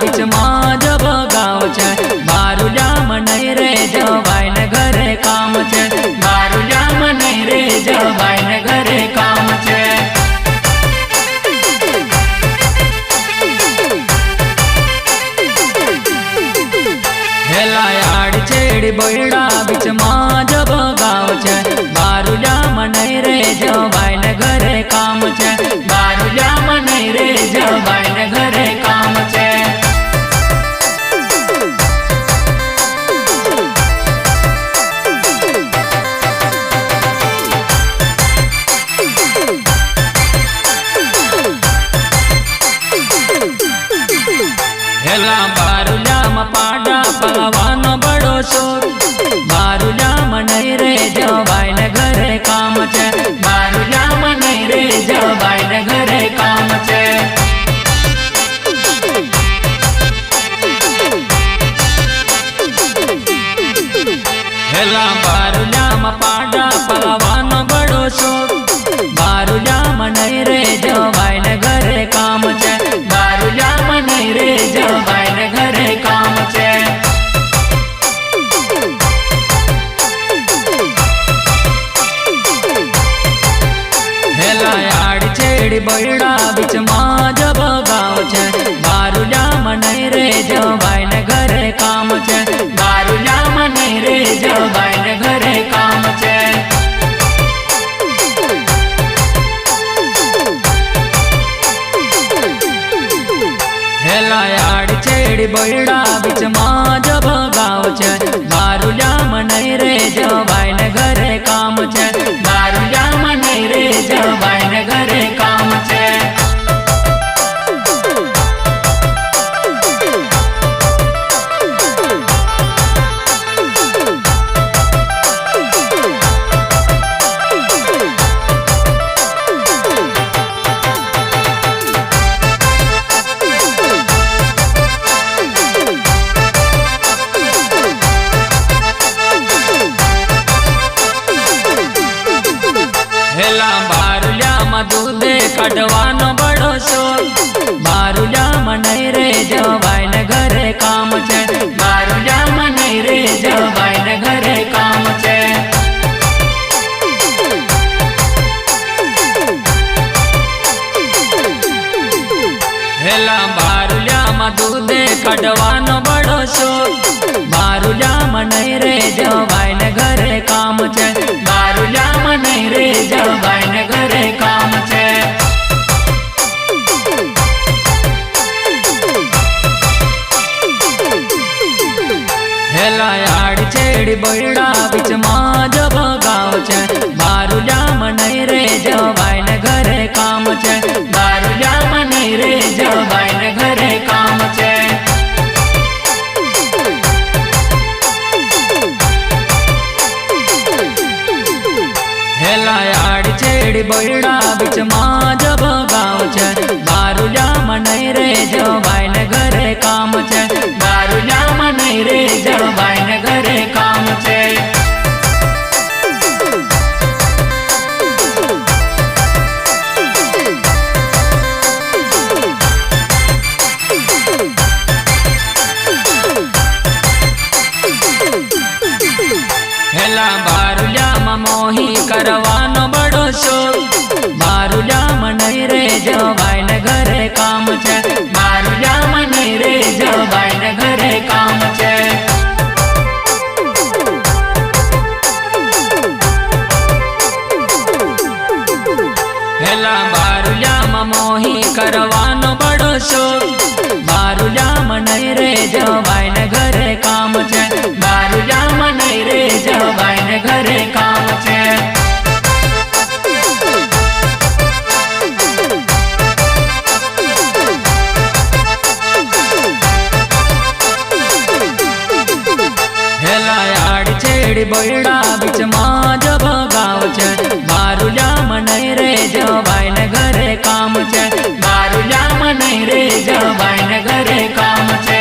बीच में जब गाँव छे बारुलिया नहीं रे जवाई ने घरे काम छे बारुलिया नहीं रे जवाई ने घरे काम छे। छेड़ी बोड़ा बीच में जब गाँव छे बारुलिया नहीं रे जवाई ने घरे काम छे बारुलिया नहीं रे जवाई ने घरे काम छे। हेला बारुलिया में पाड़ा पलवानो बड़ो शोर बारुलिया नहीं रे जवाई ने घरे काम छे बारुलिया नहीं रे जवाई ने घरे काम छे। हेला बारुलिया में पाड़ा पलवानो बड़ो शोर बारुलिया नहीं रे जवाई ने घरे काम छे बारुलिया नहीं रे जवाई ने घरे काम छे। छेड़ी बोड़ा बीच में जब गाँव छे बारुलिया नहीं रे जवाई ने घरे काम छे बारुलिया नहीं रे जवाई ने घरे काम छे। हेला छेड़ी बोड़ा बीच में जब गाँव छे बारुलिया नहीं रे जवाई ने घरे काम छे बारुलिया नहीं रे जवाई ने घरे काम छे। हेला बारुलिया में दूध कटवानो बड़ो शोर बारुलिया नहीं रे जवाई ने घरे काम छे बारुलिया नहीं रे जवाई ने घरे काम छे। हेला बारुलिया में दूध कटवानो बड़ो शोर बारुलिया नहीं रे जवाई ने घरे काम छे बारुलिया नहीं रे जवाई ने घरे काम छे। हेला छेड़ी बोड़ा बीच में जब गाँव छे बारुलिया नहीं रे जवाई ने घरे काम छे बारुलिया नहीं रे जवाई ने घरे काम छे। हेला छेड़ी बोड़ा बीच में जब गाँव छे बारुलिया नहीं रे जवाई ने घरे काम छे बारुलिया नहीं रे जवाई ने घरे काम छे। हेला बारुलिया मोही करवानो बड़ो शोर बारुलिया नहीं रे जवाई ने घरे काम छे बारुलिया नहीं रे जवाई ने घरे काम छे। हेला बारुलिया मोही करवानो बड़ो शोर बारुलिया नहीं रे जवाई ने घरे काम छे बारुलिया नहीं रे जवाई ने घरे काम छे। हेला छेड़ी बोड़ा बीच में जब गाँव छे बारुलिया नहीं रे जवाई ने घरे काम छे बारुलिया नहीं रे जवाई ने घरे काम छे।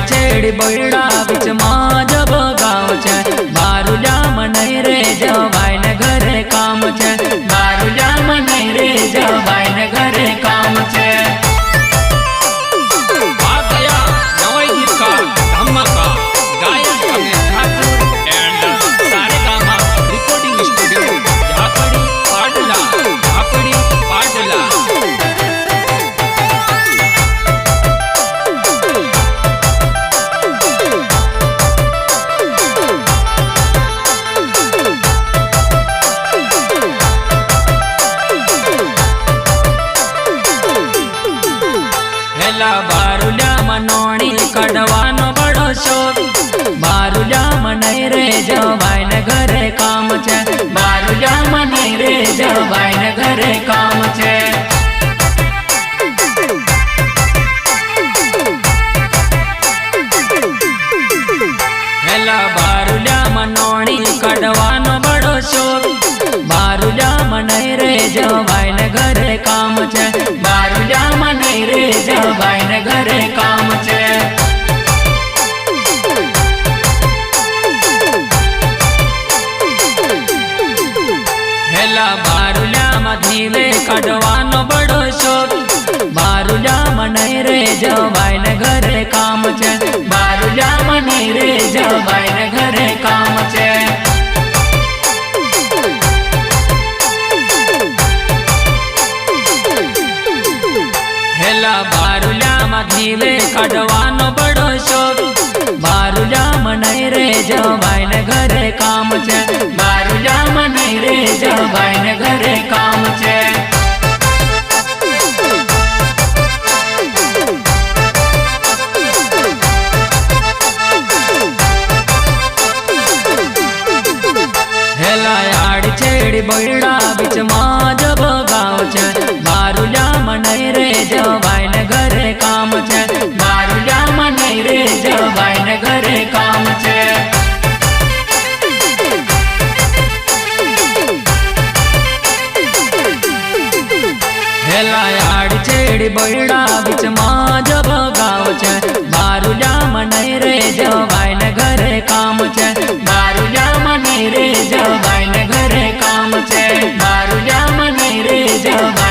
छेड़ी बोड़ा बीच में जब गाँव छे बारुलिया नहीं रे जवाई ने घरे छे। बारुलियामां नहीं रे जवाई ने घरे काम छे। हेला बारुलियामां नोणी काढवानो बड़ो शोक। बारुलियामां नहीं रे जवाई ने घरे काम छे। बारुलियामां नहीं रे जवाई ने घरे काम छे। हेला बारुलियामां धीवे काढवानो बड़ो शोक। बारुलियामां नहीं रे जवाई ने घरे काम छे। बारुलियामां नहीं रे जवाई ने घरे काम छे। हेला बारुलियामां धीवे काढवानो बड़ो शोक। बारुलियामां नहीं रे जवाई ने घरे काम छे। बारुलियामां नहीं रे जवाई ने घरे काम छे। हेला आड़ी छेड़ी बड़ा बीच मां जब गाँव छे। बारुलियामां नहीं रे जवाई ने घरे काम छे। बारुलियामां नहीं रे जवाई ने घरे काम छे। हेला आड़ी छेड़ी बड़ा बीच मां जब गाँव छे। बारुलियामां नहीं रे जवाई ने घरे काम छे। बारुलियामां नहीं रे जवाई ने घरे काम छे। बारुलियामां नहीं रे जवाई